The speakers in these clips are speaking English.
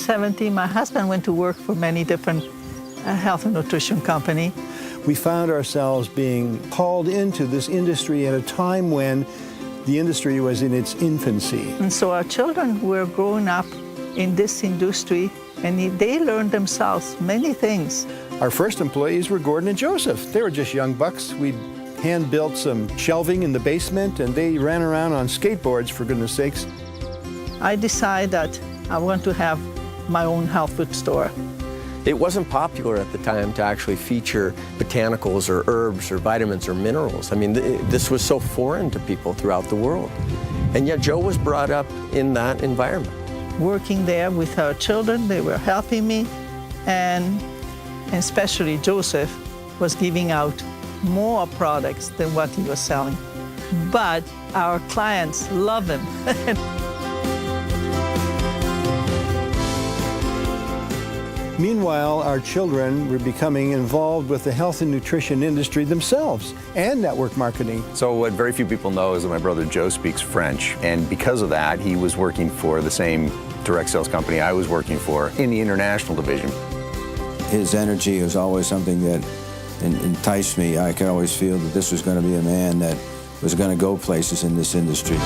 1970, my husband went to work for many different health and nutrition companies. We found ourselves being called into this industry at a time when the industry was in its infancy. And so our children were growing up in this industry, and they learned themselves many things. Our first employees were Gordon and Joseph. They were just young bucks. We hand-built some shelving in the basement, and they ran around on skateboards, for goodness sakes. I decided that I want to have my own health food store. It wasn't popular at the time to actually feature botanicals or herbs or vitamins or minerals. I mean, this was so foreign to people throughout the world. And yet Joe was brought up in that environment. Working there with our children, they were helping me, and especially Joseph was giving out more products than what he was selling. But our clients love him. Meanwhile, our children were becoming involved with the health and nutrition industry themselves and network marketing. So what very few people know is that my brother Joe speaks French, and because of that, he was working for the same direct sales company I was working for in the international division. His energy was always something that enticed me. I could always feel that this was going to be a man that was going to go places in this industry.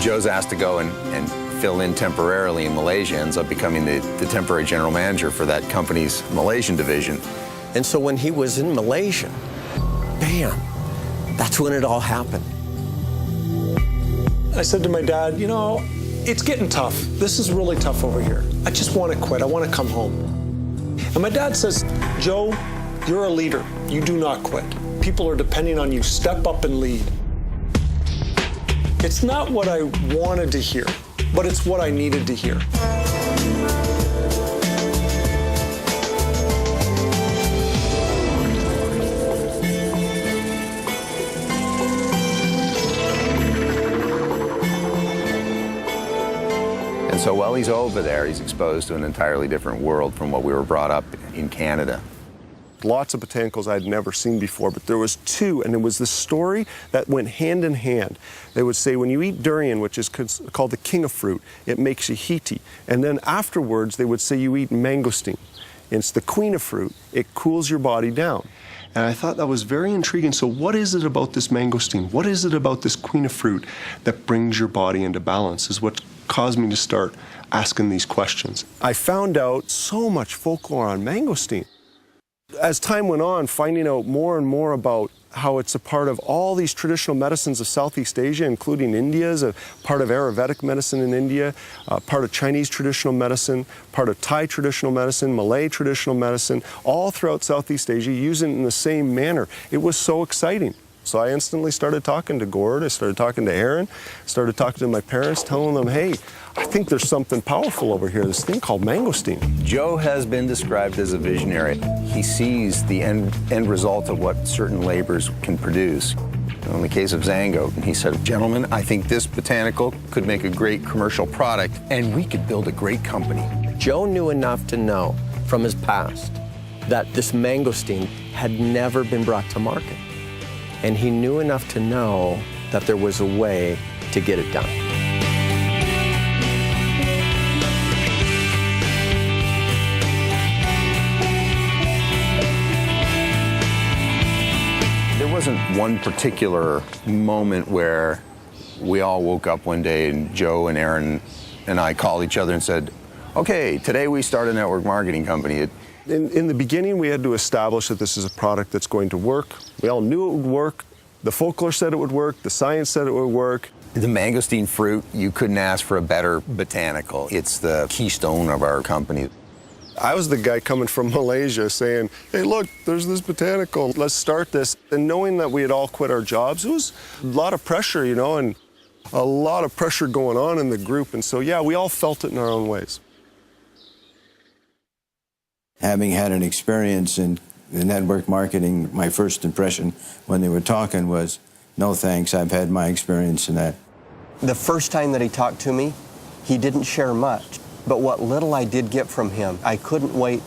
Joe's asked to go and fill in temporarily in Malaysia, ends up becoming the temporary general manager for that company's Malaysian division. And so when he was in Malaysia, bam, that's when it all happened. I said to my dad, you know, it's getting tough. This is really tough over here. I just want to quit. I want to come home. And my dad says, Joe, you're a leader. You do not quit. People are depending on you. Step up and lead. It's not what I wanted to hear, but it's what I needed to hear. And so while he's over there, he's exposed to an entirely different world from what we were brought up in Canada. Lots of botanicals I'd never seen before, but there was two, and it was the story that went hand in hand. They would say when you eat durian, which is called the king of fruit, it makes you heaty. And then afterwards, they would say you eat mangosteen. It's the queen of fruit. It cools your body down. And I thought that was very intriguing. So what is it about this mangosteen? What is it about this queen of fruit that brings your body into balance is what caused me to start asking these questions. I found out so much folklore on mangosteen. As time went on, finding out more and more about how it's a part of all these traditional medicines of Southeast Asia, including India's a part of Ayurvedic medicine in India, part of Chinese traditional medicine, part of Thai traditional medicine, Malay traditional medicine, all throughout Southeast Asia, using it in the same manner. It was so exciting. So I instantly started talking to Gord, I started talking to Aaron, started talking to my parents, telling them, hey, I think there's something powerful over here, this thing called mangosteen. Joe has been described as a visionary. He sees the end result of what certain labors can produce. In the case of XANGO, he said, gentlemen, I think this botanical could make a great commercial product, and we could build a great company. Joe knew enough to know from his past that this mangosteen had never been brought to market. And he knew enough to know that there was a way to get it done. There wasn't one particular moment where we all woke up one day and Joe and Aaron and I called each other and said, okay, today we start a network marketing company. In the beginning, we had to establish that this is a product that's going to work. We all knew it would work. The folklore said it would work. The science said it would work. The mangosteen fruit, you couldn't ask for a better botanical. It's the keystone of our company. I was the guy coming from Malaysia saying, hey, look, there's this botanical. Let's start this. And knowing that we had all quit our jobs, it was a lot of pressure, you know, and a lot of pressure going on in the group. And so, yeah, we all felt it in our own ways. Having had an experience in the network marketing, my first impression when they were talking was, no thanks, I've had my experience in that. The first time that he talked to me, he didn't share much. But what little I did get from him, I couldn't wait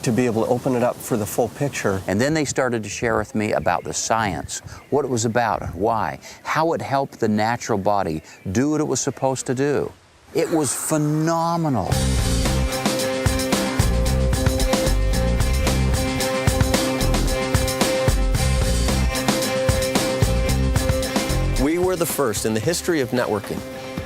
to be able to open it up for the full picture. And then they started to share with me about the science, what it was about and why, how it helped the natural body do what it was supposed to do. It was phenomenal. We were the first in the history of networking,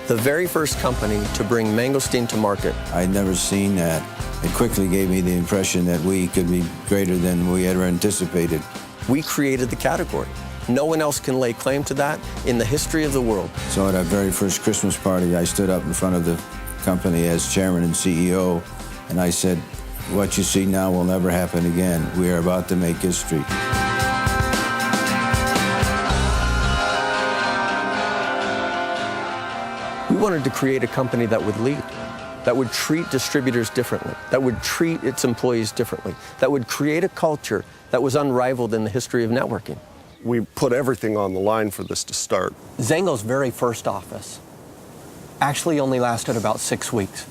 the very first company to bring mangosteen to market. I'd never seen that. It quickly gave me the impression that we could be greater than we ever anticipated. We created the category. No one else can lay claim to that in the history of the world. So at our very first Christmas party, I stood up in front of the company as chairman and CEO, and I said, "What you see now will never happen again. We are about to make history." We wanted to create a company that would lead, that would treat distributors differently, that would treat its employees differently, that would create a culture that was unrivaled in the history of networking. We put everything on the line for this to start. XANGO's very first office actually only lasted about 6 weeks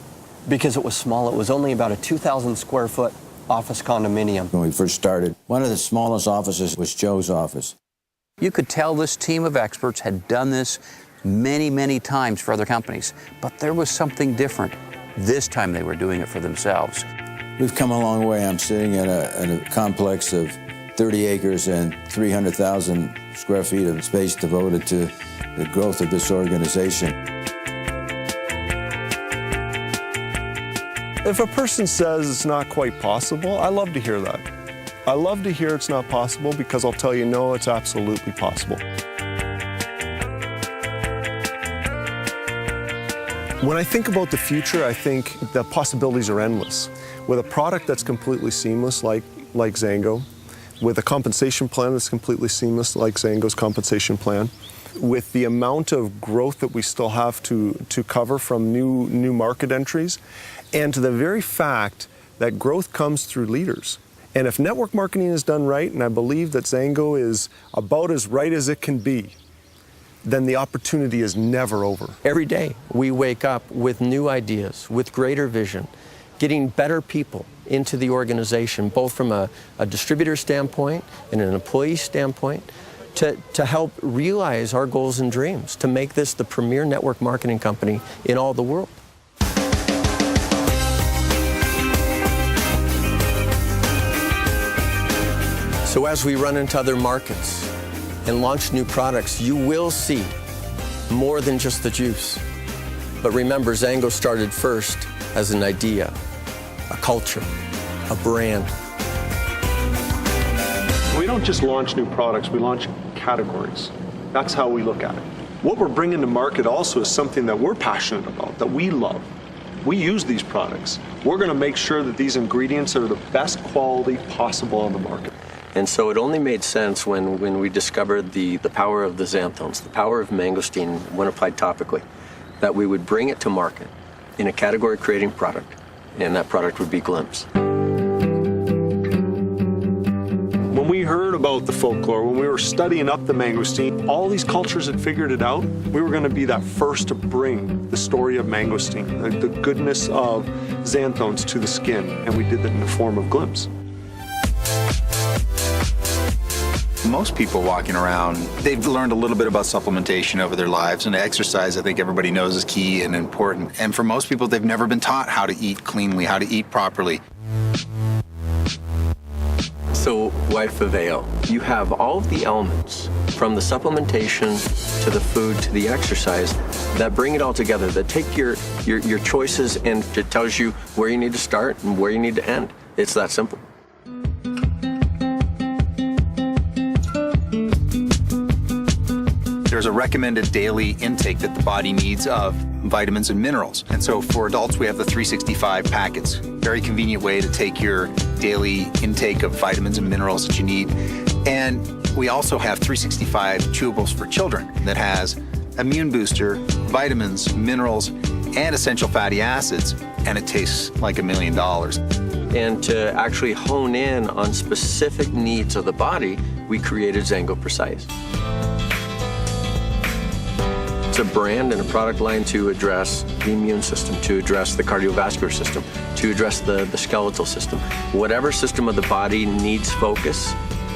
because it was small. It was only about a 2,000 square foot office condominium. When we first started, one of the smallest offices was Joe's office. You could tell this team of experts had done this many, many times for other companies, but there was something different. This time they were doing it for themselves. We've come a long way. I'm sitting at a complex of 30 acres and 300,000 square feet of space devoted to the growth of this organization. If a person says it's not quite possible, I love to hear that. I love to hear it's not possible because I'll tell you, no, it's absolutely possible. When I think about the future, I think the possibilities are endless. With a product that's completely seamless like XANGO, with a compensation plan that's completely seamless like XANGO's compensation plan, with the amount of growth that we still have to cover from new market entries, and to the very fact that growth comes through leaders. And if network marketing is done right, and I believe that XANGO is about as right as it can be, then the opportunity is never over. Every day we wake up with new ideas, with greater vision, getting better people into the organization, both from a distributor standpoint and an employee standpoint, to help realize our goals and dreams, to make this the premier network marketing company in all the world. So as we run into other markets and launch new products, you will see more than just the juice. But remember, XANGO started first as an idea, a culture, a brand. We don't just launch new products, we launch categories. That's how we look at it. What we're bringing to market also is something that we're passionate about, that we love. We use these products. We're going to make sure that these ingredients are the best quality possible on the market. And so it only made sense when we discovered the power of the xanthones, the power of mangosteen when applied topically, that we would bring it to market in a category-creating product, and that product would be Glimpse. When we heard about the folklore, when we were studying up the mangosteen, all these cultures had figured it out. We were going to be that first to bring the story of mangosteen, the goodness of xanthones to the skin, and we did that in the form of Glimpse. Most people walking around, they've learned a little bit about supplementation over their lives, and exercise, I think everybody knows, is key and important. And for most people, they've never been taught how to eat cleanly, how to eat properly. So, wife of Ale, you have all of the elements, from the supplementation to the food to the exercise, that bring it all together, that take your choices and it tells you where you need to start and where you need to end. It's that simple. There's a recommended daily intake that the body needs of vitamins and minerals. And so for adults, we have the 365 packets. Very convenient way to take your daily intake of vitamins and minerals that you need. And we also have 365 chewables for children that has immune booster, vitamins, minerals, and essential fatty acids. And it tastes like $1 million. And to actually hone in on specific needs of the body, we created XANGO Precise. It's a brand and a product line to address the immune system, to address the cardiovascular system, to address the skeletal system. Whatever system of the body needs focus,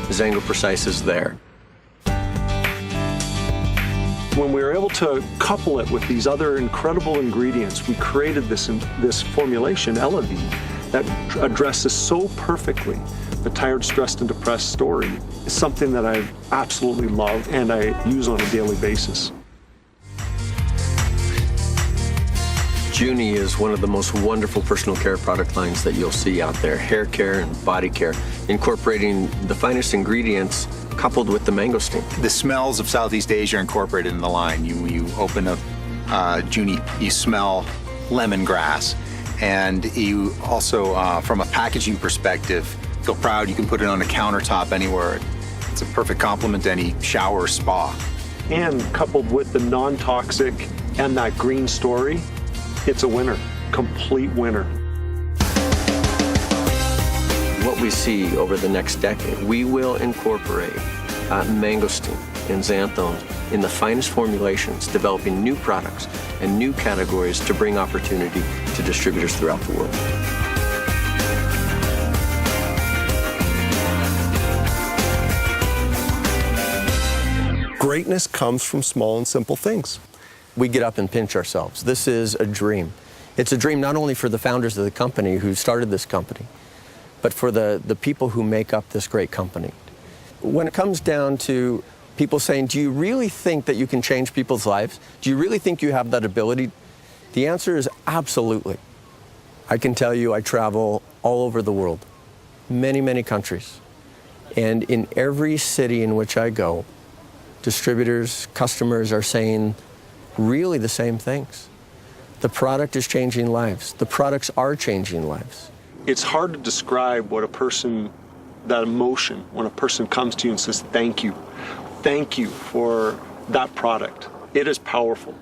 XANGO Precise is there. When we were able to couple it with these other incredible ingredients, we created this formulation, Elevate, that addresses so perfectly the tired, stressed, and depressed story. It's something that I absolutely love and I use on a daily basis. Junie is one of the most wonderful personal care product lines that you'll see out there. Hair care and body care, incorporating the finest ingredients coupled with the mangosteen. The smells of Southeast Asia are incorporated in the line. You open up Junie, you smell lemongrass. And you also, from a packaging perspective, feel proud you can put it on a countertop anywhere. It's a perfect complement to any shower or spa. And coupled with the non-toxic and that green story, it's a winner, complete winner. What we see over the next decade, we will incorporate mangosteen and xanthone in the finest formulations, developing new products and new categories to bring opportunity to distributors throughout the world. Greatness comes from small and simple things. We get up and pinch ourselves. This is a dream. It's a dream not only for the founders of the company who started this company, but for the people who make up this great company. When it comes down to people saying, do you really think that you can change people's lives? Do you really think you have that ability? The answer is absolutely. I can tell you I travel all over the world, many, many countries. And in every city in which I go, distributors, customers are saying really the same things. The product is changing lives. The products are changing lives. It's hard to describe what a person, that emotion, when a person comes to you and says, thank you for that product. It is powerful.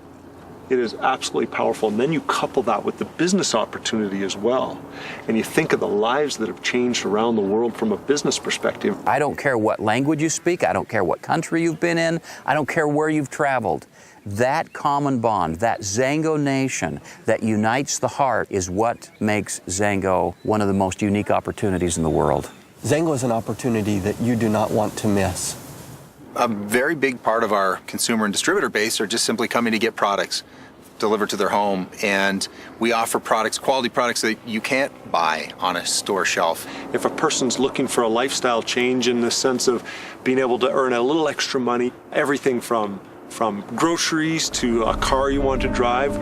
It is absolutely powerful. And then you couple that with the business opportunity as well. And you think of the lives that have changed around the world from a business perspective. I don't care what language you speak. I don't care what country you've been in. I don't care where you've traveled. That common bond, that XANGO nation that unites the heart is what makes XANGO one of the most unique opportunities in the world. XANGO is an opportunity that you do not want to miss. A very big part of our consumer and distributor base are just simply coming to get products delivered to their home, and we offer products, quality products that you can't buy on a store shelf. If a person's looking for a lifestyle change in the sense of being able to earn a little extra money, everything from groceries to a car you want to drive,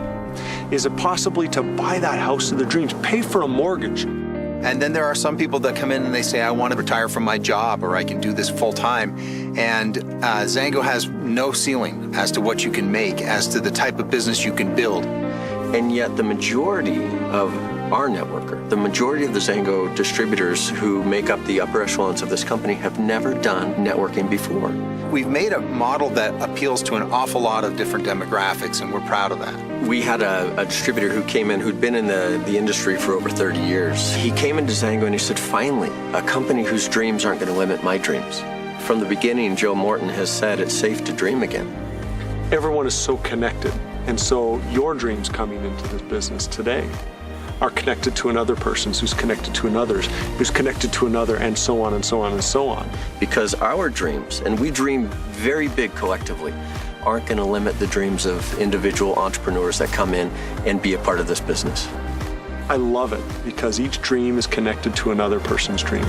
is it possibly to buy that house of their dreams, pay for a mortgage? And then there are some people that come in and they say, I want to retire from my job, or I can do this full time. And XANGO has no ceiling as to what you can make, as to the type of business you can build. And yet the majority of our networker, the majority of the XANGO distributors who make up the upper echelons of this company have never done networking before. We've made a model that appeals to an awful lot of different demographics, and we're proud of that. We had a distributor who came in who'd been in the industry for over 30 years. He came into XANGO and he said, finally, a company whose dreams aren't going to limit my dreams. From the beginning, Joe Morton has said it's safe to dream again. Everyone is so connected, and so your dreams coming into this business today are connected to another person's, who's connected to another's, who's connected to another, and so on and so on and so on. Because our dreams, and we dream very big collectively, aren't going to limit the dreams of individual entrepreneurs that come in and be a part of this business. I love it because each dream is connected to another person's dream.